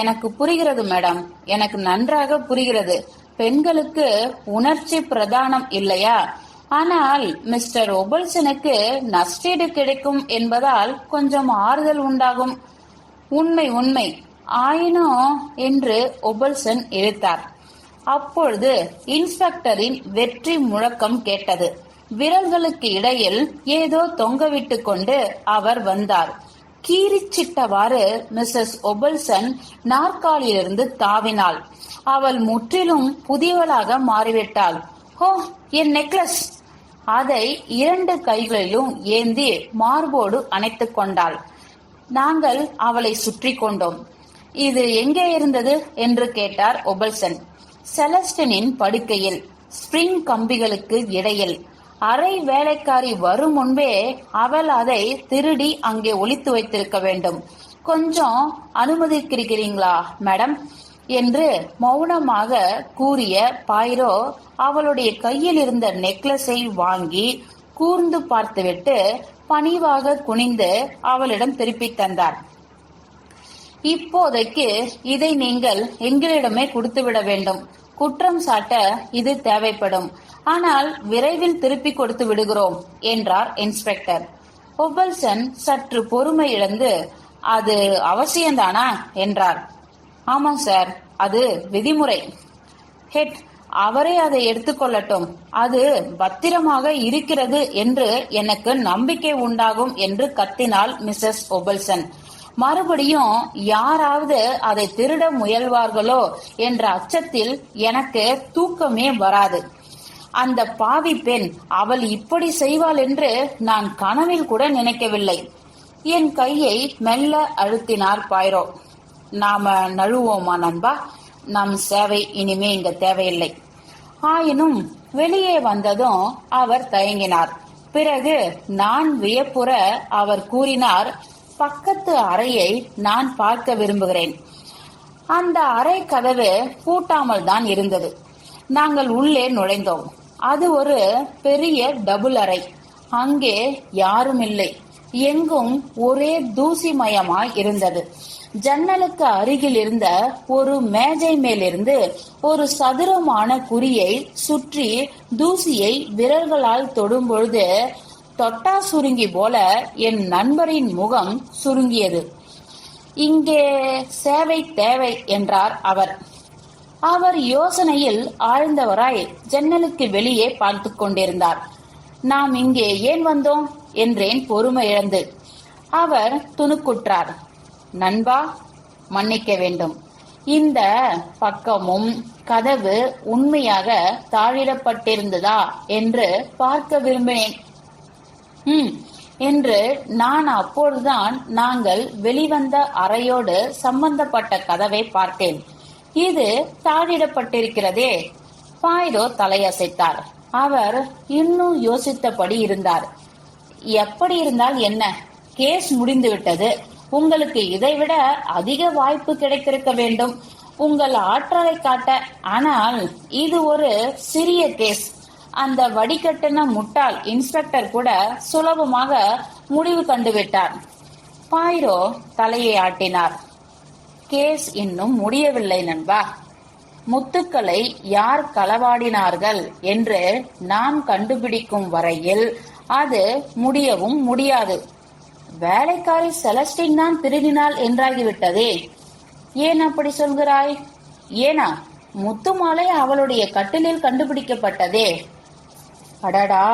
எனக்கு புரிகிறது மேடம், எனக்கு நன்றாக புரிகிறது. பெண்களுக்கு உணர்ச்சி பிரதானம் இல்லையா? ஆனால் மிஸ்டர் ஒபல்சனுக்கு நஷ்டீடு கிடைக்கும் என்பதால் கொஞ்சம் ஆறுதல் உண்டாகும். உண்மை உண்மை ஆயினும் என்று ஒபல்சன் இழுத்தார். அப்பொழுது இன்ஸ்பெக்டரின் வெற்றி முழக்கம் கேட்டது. விரல்களுக்கு இடையில் ஏதோ தொங்கவிட்டு கொண்டு அவர் வந்தார். கீறிச்சிட்டவாறு மிஸ்ஸஸ் ஒபல்சன் நாற்காலியிலிருந்து தாவினாள். அவள் முற்றிலும் புதியவளாக மாறிவிட்டாள். ஓ, என் நெக்லஸ்! அதை 2 கைகளிலும் ஏந்தி மார்போடு அணைத்துக் கொண்டாள். நாங்கள் அவளை சுற்றி கொண்டோம். இது எங்கே இருந்தது என்று கேட்டார் ஒபல்சன். செலஸ்டினின் படுக்கையில், ஸ்பிரிங் கம்பிகளுக்கு இடையில். அரை வேலைக்காரி வரும் முன்பே அவள் அதை திருடி அங்கே ஒளித்து வைத்திருக்க வேண்டும். கொஞ்சம் அனுமதிக்கிறீங்களா மேடம் என்று மௌனமாக கூறிய பாய்ரோ அவளுடைய கையில் இருந்த நெக்லஸை வாங்கி கூர்ந்து பார்த்துவிட்டு பணிவாக குனிந்து அவளிடம் திருப்பி தந்தார். இப்போதைக்கு இதை நீங்கள் எங்களிடமே கொடுத்துவிட வேண்டும். குற்றம் சாட்ட இது தேவைப்படும். ஆனால் விரைவில் திருப்பி கொடுத்து விடுகிறோம் என்றார் இன்ஸ்பெக்டர். ஒபல்சன் சற்று பொறுமை இழந்து, அது அவசியம்தானா என்றார். ஆமாம் சார், அது விதிமுறை. ஹெட், அவரே அதை எடுத்துக்கொள்ளட்டும். அது பத்திரமாக இருக்கிறது என்று எனக்கு நம்பிக்கை உண்டாகும் என்று கத்தினாள் மிஸ்ஸஸ் ஒபல்சன். மறுபடியும் யாராவது அதை திருட முயல்வார்களோ என்ற அச்சத்தில் எனக்கு தூக்கமே வராது. அந்த பாவி பெண் அவள் இப்படி செய்வாள் என்று நான் கனவில் கூட நினைக்கவில்லை. என் கையை மெல்ல அழுத்தினார் பாய்ரோ. நாம நழுவோமா நண்பா? நம் சேவை இனிமே இங்க தேவையில்லை. ஆயினும் வெளியே வந்ததும் அவர் தயங்கினார். பிறகு நான் வியப்புற அவர் கூறினார், பக்கத்து அறையை நான் பார்க்க விரும்புகிறேன். அந்த அறை கதவு பூட்டாமல் தான் இருந்தது. நாங்கள் உள்ளே நுழைந்தோம். அது ஒரு பெரிய டபுள் அறை. அங்கே யாரும் இல்லை. எங்கும் ஒரே தூசிமயமாய் இருந்தது. ஜன்னலுக்கு அருகில் இருந்த ஒரு மேஜை மேலிருந்து ஒரு சதுரமான குறியை சுற்றி தூசியை விரல்களால் தொடும் பொழுது தொட்டா சுருங்கி போல என் நண்பரின் முகம் சுருங்கியது. இங்கே சேவை தேவை என்றார் அவர். அவர் யோசனையில் ஆழ்ந்தவராய் ஜன்னலுக்கு வெளியே பார்த்து கொண்டிருந்தார். நாம் இங்கே ஏன் வந்தோம் என்றேன் பொறுமை இழந்து. அவர் துணுக்குற்றார். நண்பா, மன்னிக்க வேண்டும். இந்த பக்கமும் கதவு உண்மையாக தாழிடப்பட்டிருந்ததா என்று பார்க்க விரும்பினேன். என்று நான் அப்பொழுதுதான் நாங்கள் வெளிவந்த அறையோடு சம்பந்தப்பட்ட கதவை பார்த்தேன். இது தாழிடப்பட்டிருக்கிறதே. பாய்ரோ தலையசைத்தார். அவர் இன்னும் யோசித்தபடி இருந்தார். எப்படி இருந்தால் என்ன, கேஸ் முடிந்துவிட்டது. உங்களுக்கு இதைவிட அதிக வாய்ப்பு கிடைத்திருக்க வேண்டும் உங்கள் ஆற்றலை காட்ட. ஆனால் இது ஒரு சிறிய கேஸ். அந்த வடிகட்டின முட்டாள் இன்ஸ்பெக்டர் கூட சுலபமாக முடிவு கண்டுவிட்டார். பாய்ரோ தலையை ஆட்டினார். கேஸ் இன்னும் முடியவில்லை நண்பா. முத்துக்களை யார் களவாடினார்கள் என்று நாம் கண்டுபிடிக்கும் வரையில் அது முடியவும் முடியாது. வேலைக்காரி செலஸ்டின் தான் திருடினாள் என்றாகிவிட்டதே. ஏன் அப்படி சொல்கிறாய்? ஏனா, முத்து மாலை அவளுடைய கட்டிலில் கண்டுபிடிக்கப்பட்டதே. அடடா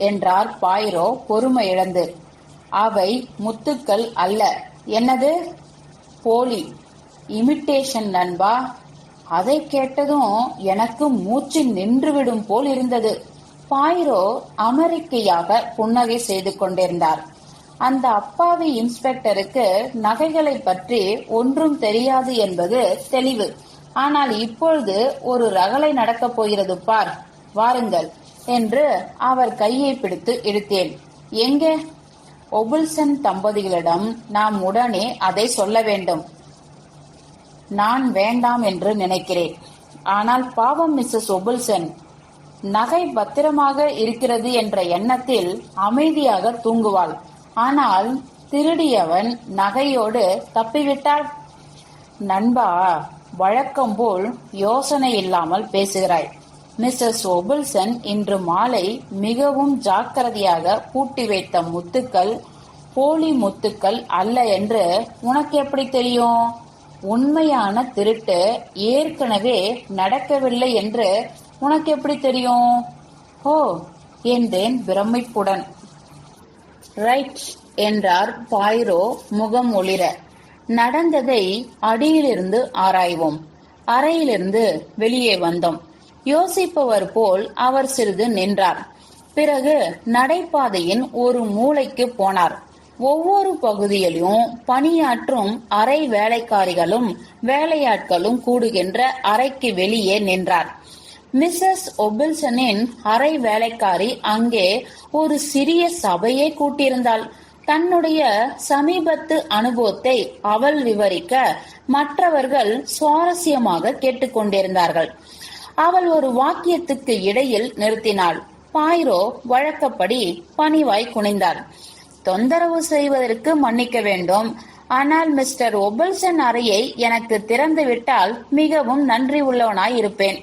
என்றார் பாய்ரோ பொறுமை இழந்து. அவை முத்துக்கள் அல்ல. என்னது? போலி, இமிட்டேஷன் நண்பா. அதை கேட்டதும் எனக்கு மூச்சு நின்றுவிடும் போல் இருந்தது. பாய்ரோ அமெரிக்கையாக புன்னகை செய்து கொண்டிருந்தார். அந்த அப்பாவி இன்ஸ்பெக்டருக்கு நகைகளை பற்றி ஒன்றும் தெரியாது என்பது தெளிவு. ஆனால் இப்பொழுது ஒரு ரகளை நடக்கப் போகிறது பார், வாருங்கள் என்று அவர் கையை பிடித்து இழுத்தேன். எங்கே? ஒபுல்சன் தம்பதிகளிடம் நாம் உடனே அதை சொல்ல வேண்டும். நான் வேண்டாம் என்று நினைக்கிறேன். ஆனால் பாவம் மிஸ்ஸஸ் ஒபில்சன், நகை பத்திரமாக இருக்கிறது என்ற எண்ணத்தில் அமைதியாக தூங்குவாள். ஆனால் திருடியவன் நகையோடு தப்பிவிட்டால்? நண்பா, வழக்கம் போல் யோசனை இல்லாமல் பேசுகிறாய். மிஸ்ஸஸ் ஒபில்சன் இன்று மாலை மிகவும் ஜாக்கிரதையாக பூட்டி வைத்த முத்துக்கள் போலி முத்துக்கள் அல்ல என்று உனக்கு எப்படி தெரியும்? உண்மையான திருட்டு ஏற்கனவே நடக்கவில்லை என்று உனக்கு எப்படி தெரியும்? ஓ, என்றேன் பிரமிப்புடன். ரைட் என்றார் பாய்ரோ முகம் ஒளிர. நடந்ததை அடியிலிருந்து ஆராய்வோம். அறையிலிருந்து வெளியே வந்தோம். யோசிப்பவர் போல் அவர் சிறிது நின்றார். பிறகு நடைபாதையின் ஒரு மூலைக்கு போனார். ஒவ்வொரு பகுதியிலும் பணியாற்றும் அறை வேலைக்காரிகளும் வேலையாட்களும் கூடுகின்ற அறைக்கு வெளியே நின்றார். மிஸ்ஸஸ் ஒபில்சனின் அறை வேலைக்காரி அங்கே ஒரு சிறிய சபையை கூட்டியிருந்தாள். தன்னுடைய சமீபத்து அனுபவத்தை அவள் விவரிக்க மற்றவர்கள் சுவாரஸ்யமாக கேட்டுக்கொண்டிருந்தார்கள். அவள் ஒரு வாக்கியத்துக்கு இடையில் நிறுத்தினாள். பாய்ரோ வழக்கப்படி பணிவாய் குனிந்தார். தொந்தரவு செய்வதற்கு மன்னிக்க வேண்டும், ஆனால் மிஸ்டர் ஒபில்சன் அறையை எனக்கு திறந்து விட்டால் மிகவும் நன்றி உள்ளவனாய் இருப்பேன்.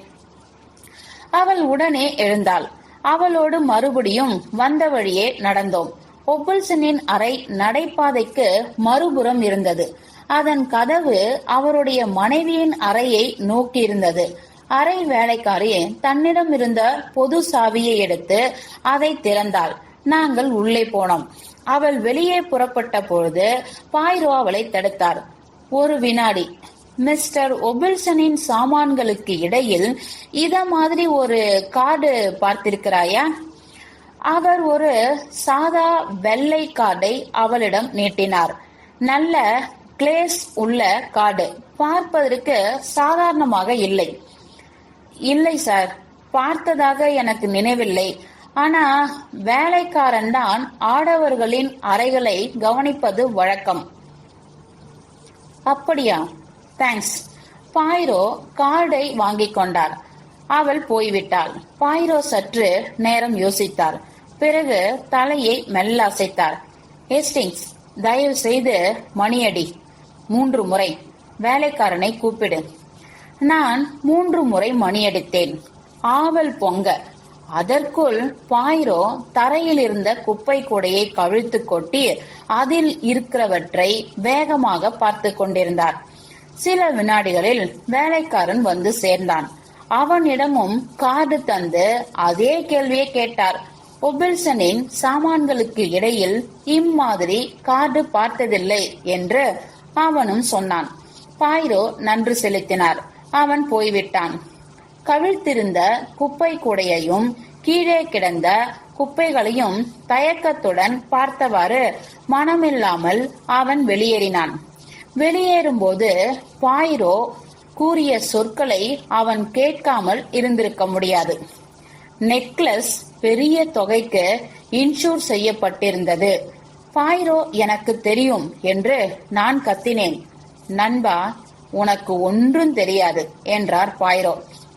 அவள் உடனே எழுந்தாள். அவளோடு மறுபடியும் வந்த வழியே நடந்தோம். ஒபில்சனின் அறை நடைபாதைக்கு மறுபுறம் இருந்தது. அதன் கதவு அவருடைய மனைவியின் அறையை நோக்கி இருந்தது. அறை வேலைக்காரி தன்னிடம் இருந்த பொது சாவியை எடுத்து அதை திறந்தாள். நாங்கள் உள்ளே போனோம். அவள் வெளியே புறப்பட்ட பொழுது பாய்ரோ அவளை தடுத்தார். ஒரு வினாடி. மிஸ்டர் ஒபில்சனின் சாமான்களுக்கு இடையில் இத மாதிரி ஒரு கார்டு பார்த்திருக்கிறாயா? அவர் ஒரு சாதா வெள்ளை கார்டை அவளிடம் நீட்டினார். நல்ல கிளேஸ் உள்ள கார்டு. பார்ப்பதற்கு சாதாரணமாக இல்லை. இல்லை சார், பார்த்ததாக எனக்கு நினைவில்லை. ஆனா வேலைக்காரன் தான் ஆடவர்களின் அறைகளை கவனிப்பது வழக்கம். அப்படியா? தேங்க்ஸ். பாய்ரோ கார்டை வாங்கிக் கொண்டார். அவள் போய்விட்டாள். பாய்ரோ சற்று நேரம் யோசித்தார். பிறகு தலையை மெல்ல அசைத்தார். ஹேஸ்டிங்ஸ், தயவு செய்து மணியடி. 3 முறை. வேலைக்காரனை கூப்பிடு. நான் 3 முறை மணியடித்தேன். ஆவல் பொங்க. அதற்குள் பாய்ரோ தரையில் இருந்த குப்பை கூடையை கவிழ்த்து கொட்டி அதில் இருக்கிறவற்றை வேகமாக பார்த்து கொண்டிருந்தார். சில வினாடிகளில் வேலைக்காரன் வந்து சேர்ந்தான். அவனிடமும் கார்டு தந்து அதே கேள்வியை கேட்டார். ஒபில்சனின் சாமான்களுக்கு இடையில் இம்மாதிரி கார்டு பார்த்ததில்லை என்று அவனும் சொன்னான். பாய்ரோ நன்றி செலுத்தினார். அவன் போய்விட்டான். கவிழ்த்திருந்த குப்பை கூடையையும் கீழே கிடந்த குப்பைகளையும் தயக்கத்துடன் பார்த்தவாறு மனமில்லாமல் அவன் வெளியேறினான். வெளியேறும்போது பாய்ரோ கூறிய சொற்களை அவன் கேட்காமல் இருந்திருக்க முடியாது. நெக்லஸ் பெரிய தொகைக்கு இன்சூர் செய்யப்பட்டிருந்தது. பாய்ரோ எனக்கு தெரியும் என்று நான் கத்தினேன். நண்பா, உனக்கு ஒன்றும் தெரியாது என்றார் பாய்ரோ.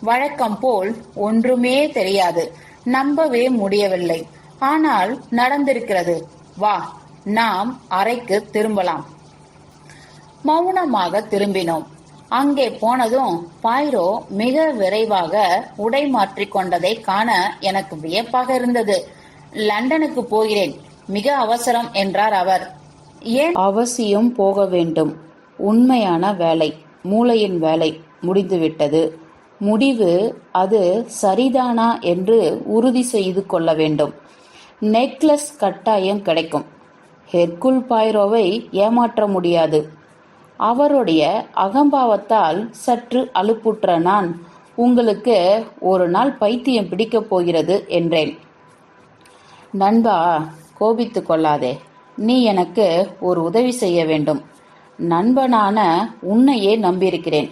வழக்கம் போல் ஒன்றுமே தெரியாது. நம்பவே முடியவில்லை. ஆனால் நடந்திருக்கிறது. வா, நாம் அறைக்கு திரும்பலாம். மௌனமாக திரும்பினோம். அங்கே போனதும் பாய்ரோ மிக விரைவாக உடை மாற்றிக் கொண்டதை காண எனக்கு வியப்பாக இருந்தது. லண்டனுக்கு போகிறேன், மிக அவசரம் என்றார் அவர். ஏன் அவசியம் போக வேண்டும்? உண்மையான வேலை, மூளையின் வேலை முடிந்துவிட்டது. முடிவு அது சரிதானா என்று உறுதி செய்து கொள்ள வேண்டும். நெக்லஸ் கட்டாயம் கிடைக்கும். ஹெர்குல் பாய்ரோவை ஏமாற்ற முடியாது. அவருடைய அகம்பாவத்தால் சற்று அலுப்புற்ற நான், உங்களுக்கு ஒரு நாள் பைத்தியம் பிடிக்கப் போகிறது என்றேன். நண்பா, கோபித்துக் கொள்ளாதே. நீ எனக்கு ஒரு உதவி செய்ய வேண்டும். நண்பனான உன்னையே நம்பியிருக்கிறேன்.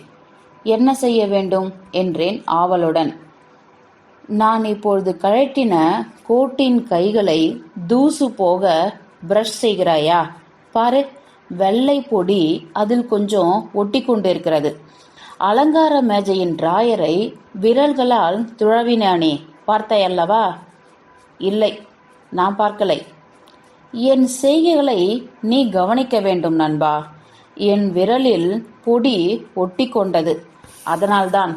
என்ன செய்ய வேண்டும் என்றேன் ஆவலுடன். நான் இப்பொழுது கழட்டின கோட்டின் கைகளை தூசு போக பிரஷ் செய்கிறாயா? பாரு, வெள்ளை பொடி அதில் கொஞ்சம் ஒட்டி கொண்டிருக்கிறது. அலங்கார மேஜையின் டிராயரை விரல்களால் துழவினானே, பார்த்தாயல்லவா? இல்லை, நான் பார்க்கலை. என் செய்கைகளை நீ கவனிக்க வேண்டும் நண்பா. என் விரலில் பொடி ஒட்டி கொண்டது, அதனால்தான்.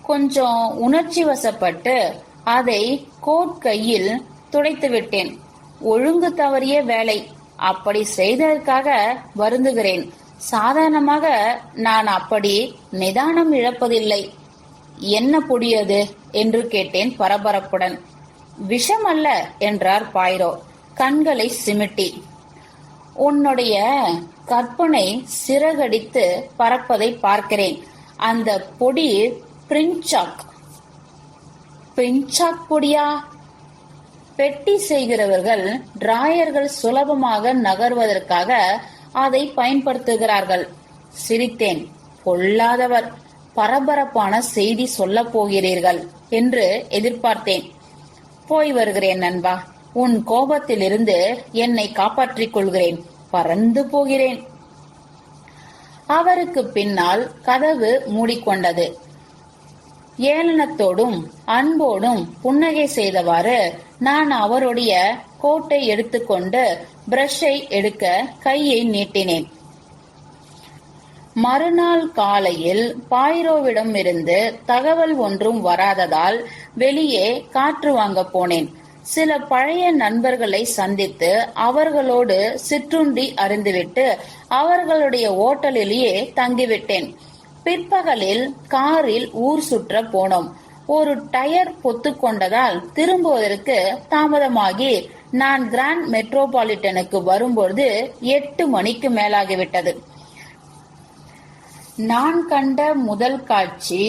கொஞ்சம் உணர்ச்சி வசப்பட்டு அதை கோட் கையில் துடைத்து விட்டேன். ஒழுங்கு தவறிய வேலை. அப்படி செய்ததற்காக வருந்துகிறேன். சாதாரணமாக நான் அப்படி நிதானம் இழப்பதில்லை. என்ன பொடியது என்று கேட்டேன் பரபரப்புடன். விஷம் அல்ல என்றார் பாய்ரோ கண்களை சிமிட்டி. உன்னுடைய கற்பனை சிறகடித்து பறப்பதை பார்க்கிறேன். அந்த பொடி பிரிஞ்சாக் பொடியா? பெட்டி செய்கிறவர்கள் டிராயர்கள் சுலபமாக நகர்வதற்காக அதை பயன்படுத்துகிறார்கள். சிரித்தேன். பொல்லாதவர், பரபரப்பான செய்தி சொல்ல போகிறீர்கள் என்று எதிர்பார்த்தேன். போய் வருகிறேன் நண்பா. உன் கோபத்திலிருந்து என்னை காப்பாற்றிக் கொள்கிறேன். பறந்து போகிறேன். அவருக்கு பின்னால் கதவு மூடிக்கொண்டது. ஏளனத்தோடும் அன்போடும் புன்னகை செய்தவாறு நான் அவருடைய கோட்டை எடுத்துக்கொண்டு பிரஷை எடுக்க கையை நீட்டினேன். மறுநாள் காலையில் பாய்ரோவிடம் இருந்து தகவல் ஒன்றும் வராததால் வெளியே காற்று வாங்க போனேன். சில பழைய நண்பர்களை சந்தித்து அவர்களோடு சிற்றுண்டி அருந்துவிட்டு அவர்களுடைய ஓட்டலிலேயே தங்கிவிட்டேன். பிற்பகலில் காரில் ஊர் சுற்ற போனோம். ஒரு டயர் பொத்து கொண்டதால் திரும்புவதற்கு தாமதமாகி நான் கிராண்ட் மெட்ரோபாலிட்டனுக்கு வரும்பொழுது 8 மணிக்கு மேலாகிவிட்டது. நான் கண்ட முதல் காட்சி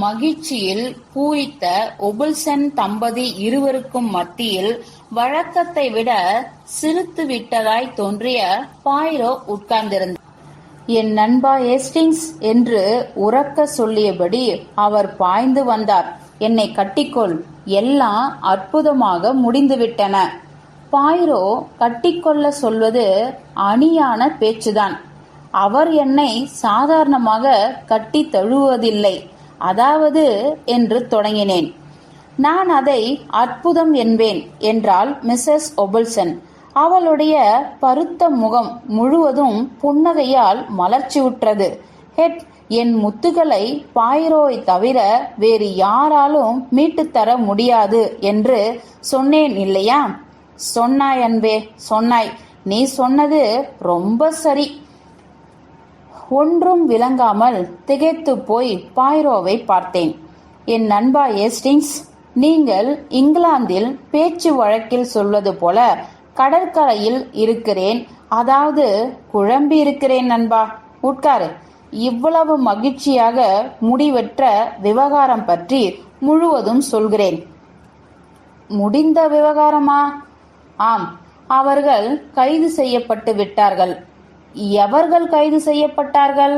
மகிழ்ச்சியில் பூரித்த ஒபுல்சன் தம்பதி இருவருக்கும் மத்தியில் வழக்கத்தை விட சிரித்து விட்டதாய் தோன்றிய பாய்ரோ உட்கார்ந்திருந்தார். என் நண்பா ஏஸ்டிங்ஸ் என்று உரக்க சொல்லியபடி அவர் பாய்ந்து வந்தார். என்னை கட்டிக்கொள், எல்லாம் அற்புதமாக முடிந்துவிட்டன. பாய்ரோ கட்டிக்கொள்ள சொல்வது அணியான பேச்சுதான். அவர் என்னை சாதாரணமாக கட்டி தழுவதில்லை. அதாவது என்று தொடங்கினேன். நான் அதை அற்புதம் என்பேன் என்றாள் மிஸ்ஸஸ் ஒபுல்சன். அவளுடைய பருத்த முகம் முழுவதும் புன்னகையால் மலர்ச்சியுற்றது. ஹெட், என் முத்துகளை பாய்ரோவை தவிர வேறு யாராலும் மீட்டுத்தர முடியாது என்று சொன்னேன் இல்லையா? சொன்னாய் அன்பே, சொன்னாய். நீ சொன்னது ரொம்ப சரி. ஒன்றும் விளங்காமல் திகைத்து போய் பாய்ரோவை பார்த்தேன். என் நண்பா ஏஸ்டிங்ஸ், நீங்கள் இங்கிலாந்தில் பேச்சு வழக்கில் சொல்வது போல கடற்கரையில் இருக்கிறேன், அதாவது குழம்பி இருக்கிறேன் நண்பா. உட்காரு. இவ்வளவு மகிழ்ச்சியாக முடிவற்ற விவகாரம் பற்றி முழுவதும் சொல்கிறேன். முடிந்த விவகாரமா? ஆம், அவர்கள் கைது செய்யப்பட்டு விட்டார்கள். எவர்கள் கைது செய்யப்பட்டார்கள்?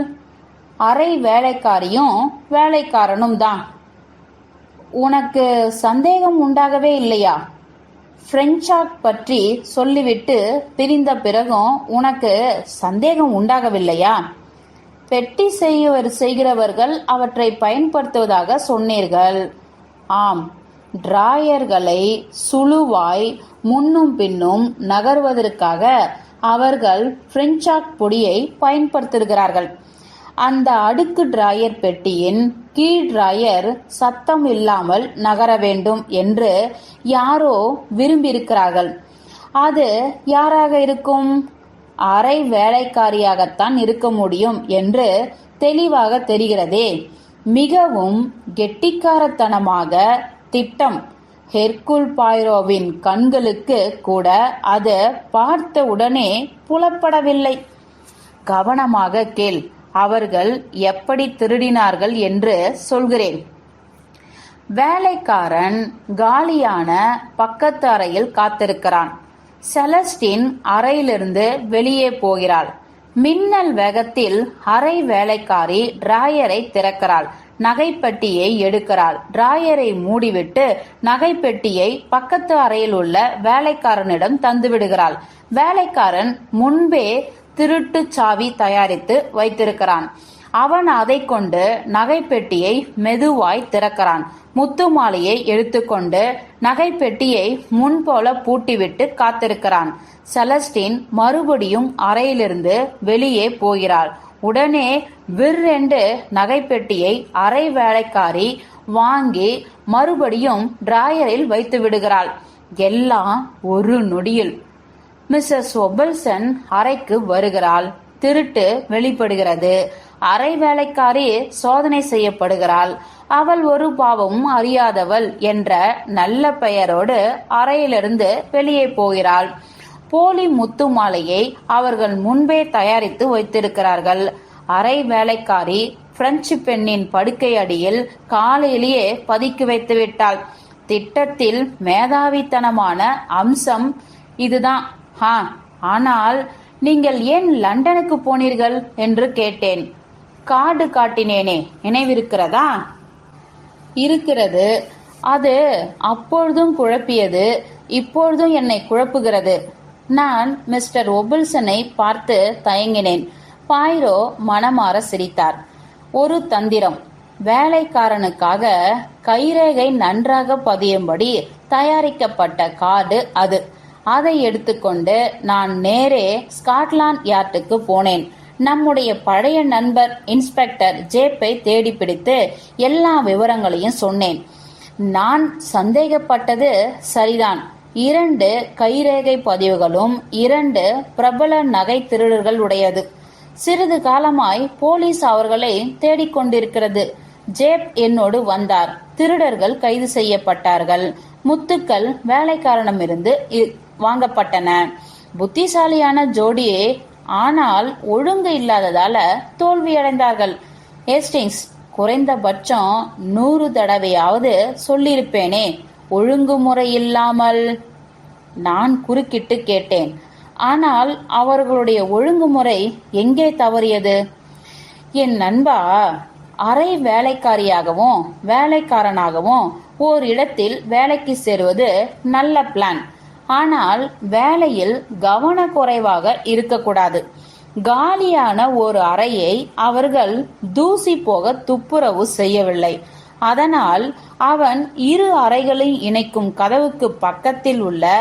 அரை வேலைக்காரியும் வேலைக்காரனும் தான். உனக்கு சந்தேகம் உண்டாகவே இல்லையா? பிரெஞ்சாக் பற்றி சொல்லிவிட்டு பிரிந்த பிறகும் உனக்கு சந்தேகம் உண்டாகவில்லையா? பெட்டி செய்கிறவர்கள் அவற்றை பயன்படுத்துவதாக சொன்னீர்கள். ஆம், டிராயர்களை சுழுவாய் முன்னும் பின்னும் நகர்வதற்காக அவர்கள் பிரெஞ்சாக் பொடியை பயன்படுத்துகிறார்கள். அந்த அடுக்கு டிராயர் பெட்டியின் கீழ் டிராயர் சத்தம் இல்லாமல் நகர வேண்டும் என்று யாரோ விரும்பியிருக்கிறார்கள். அது யாராக இருக்கும்? அரை வேலைக்காரியாகத்தான் இருக்க முடியும் என்று தெளிவாக தெரிகிறதே. மிகவும் கெட்டிக்காரத்தனமாக திட்டம். ஹெர்குல் பாய்ரோவின் கண்களுக்கு கூட அது பார்த்த உடனே புலப்படவில்லை. கவனமாக கேள். அவர்கள் எப்படி திருடினார்கள் என்று சொல்கிறேன். வேலைக்காரன் காலியான பக்கத்து அறையில் காத்திருக்கிறான். செலஸ்டின் அறையிலிருந்து வெளியே போகிறாள். மின்னல் வேகத்தில் அறை வேலைக்காரி டிராயரை திறக்கிறாள். நகைப்பெட்டியை எடுக்கிறாள். டிராயரை மூடிவிட்டு நகைப்பெட்டியை பக்கத்து அறையில் உள்ள வேலைக்காரனிடம் தந்துவிடுகிறாள். வேலைக்காரன் முன்பே திருட்டு சாவி தயாரித்து வைத்திருக்கிறான். அவன் அதை கொண்டு நகைப்பெட்டியை மெதுவாய் திறக்கிறான். முத்து மாலையை எடுத்துக்கொண்டு நகைப்பெட்டியை முன்போல பூட்டிவிட்டு காத்திருக்கிறான். செலஸ்டின் மறுபடியும் அறையிலிருந்து வெளியே போகிறாள். உடனே விற்றென்று நகைப்பெட்டியை அறை வேலைக்காரி வாங்கி மறுபடியும் டிராயரில் வைத்து விடுகிறாள். எல்லாம் ஒரு நொடியில். மிஸ்ஸஸ் ஒபல்சன் அறைக்கு வருகிறாள். திருட்டு வெளிப்படுகிறது. அறை வேலைக்காரி சோதனை செய்யப்படுகிறாள். அவள் ஒரு பாவமும் அறியாதவள் என்ற நல்ல பெயரோடு அறையிலிருந்து வெளியே போகிறாள். போலி முத்து மாலையை அவர்கள் முன்பே தயாரித்து வைத்திருக்கிறார்கள். அறை வேலைக்காரி பிரெஞ்சு பெண்ணின் படுக்கை அடியில் காலையிலேயே பதுக்கி வைத்து விட்டாள். திட்டத்தில் மேதாவித்தனமான அம்சம் இதுதான். ஆனால் நீங்கள் ஏன் லண்டனுக்கு போனீர்கள் என்று கேட்டேன். கார்டு காட்டினேனே, நினைவிருக்கிறதா? இருக்கிறது. அது அப்பொழுதும் குழப்பியது, இப்பொழுதும் என்னை குழப்புகிறது. நான் மிஸ்டர் ஒபில்சனை பார்த்து தயங்கினேன். பாய்ரோ மனமாற சிரித்தார். ஒரு தந்திரம். வேலைக்காரனுக்காக கைரேகை நன்றாக பதியும்படி தயாரிக்கப்பட்ட கார்டு அது. அதை எடுத்துக்கொண்டு நான் நேரே ஸ்காட்லாந்து யார்டுக்கு போனேன். நம்முடைய பழைய நண்பர் இன்ஸ்பெக்டர் ஜேப்பை தேடி பிடித்து எல்லா விவரங்களையும் சொன்னேன். நான் சந்தேகப்பட்டது சரிதான். 2 கைரேகை பதிவுகளும் 2 பிரபல நகை திருடர்கள் உடையது. சிறிது காலமாய் போலீஸ் அவர்களை தேடிக்கொண்டிருக்கிறது. ஜேப் என்னோடு வந்தார். திருடர்கள் கைது செய்யப்பட்டார்கள். முத்துக்கள் வேலைக்காரனிடமிருந்து வாங்கப்பட்டன. புத்திசாலியான ஜோடியே, ஆனால் ஒழுங்கு இல்லாததால தோல்வியடைந்தார்கள். ஹேஸ்டிங்ஸ், குறைந்தபட்சம் 100 தடவையாவது சொல்லியிருப்பேனே, ஒழுங்குமுறை இல்லாமல். நான் குறுக்கிட்டு கேட்டேன். ஆனால் அவர்களுடைய ஒழுங்குமுறை எங்கே தவறியது? என் நண்பா, அரை வேலைக்காரியாகவும் வேலைக்காரனாகவும் ஓரிடத்தில் வேலைக்கு சேருவது நல்ல பிளான். ஆனால் வேலையில் கவனக்குறைவாக இருக்கக்கூடாது. காலியான ஒரு அறையை அவர்கள் தூசி போக துப்புரவு செய்யவில்லை. அதனால் அவன் 2 அறைகளை இணைக்கும் கதவுக்கு பக்கத்தில் உள்ள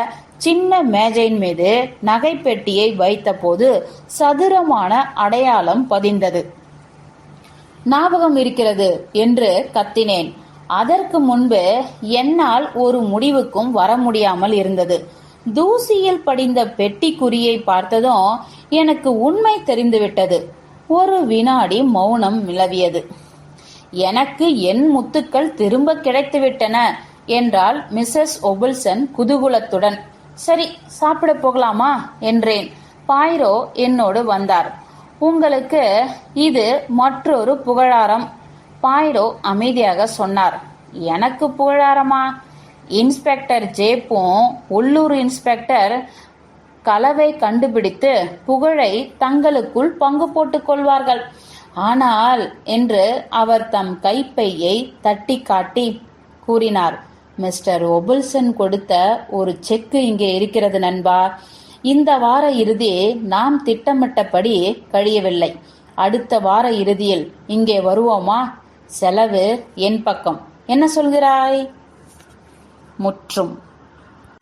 சின்ன மேஜையின் மீது நகைப்பெட்டியை வைத்தபோது சதுரமான அடையாளம் பதிந்தது. ஞாபகம் இருக்கிறது என்று கத்தினேன். அதற்கு முன்பு என்னால் ஒரு முடிவுக்கும் வர முடியாமல் இருந்தது. தூசியில் படிந்த பெட்டி குறியை பார்த்ததும் எனக்கு உண்மை தெரிந்துவிட்டது. ஒரு வினாடி மௌனம் நிலவியது. எனக்கு என் முத்துக்கள் திரும்ப கிடைத்துவிட்டன என்றாள் மிஸ்ஸஸ் ஒபில்சன் குதூகலத்துடன். சரி, சாப்பிட போகலாமா என்றேன். பாய்ரோ என்னோடு வந்தார். உங்களுக்கு இது மற்றொரு புகழாரம், பாய்ரோ அமைதியாக சொன்னார். எனக்கு புகழாரமா? இன்ஸ்பெக்டர் ஜேப்பும் உள்ளூர் இன்ஸ்பெக்டர் களவை கண்டுபிடித்து புகழை தங்களுக்குள் பங்கு போட்டுக் கொள்வார்கள். ஆனால் என்று அவர் தம் கைப்பையை தட்டி காட்டி கூறினார். மிஸ்டர் ஒபில்சன் கொடுத்த ஒரு செக்கு இங்கே இருக்கிறது நண்பா. இந்த வார இறுதி நாம் திட்டமிட்டபடி கழியவில்லை. அடுத்த வார இறுதியில் இங்கே வருவோமா? செலவு என் பக்கம். என்ன சொல்கிறாய்? முற்றும்.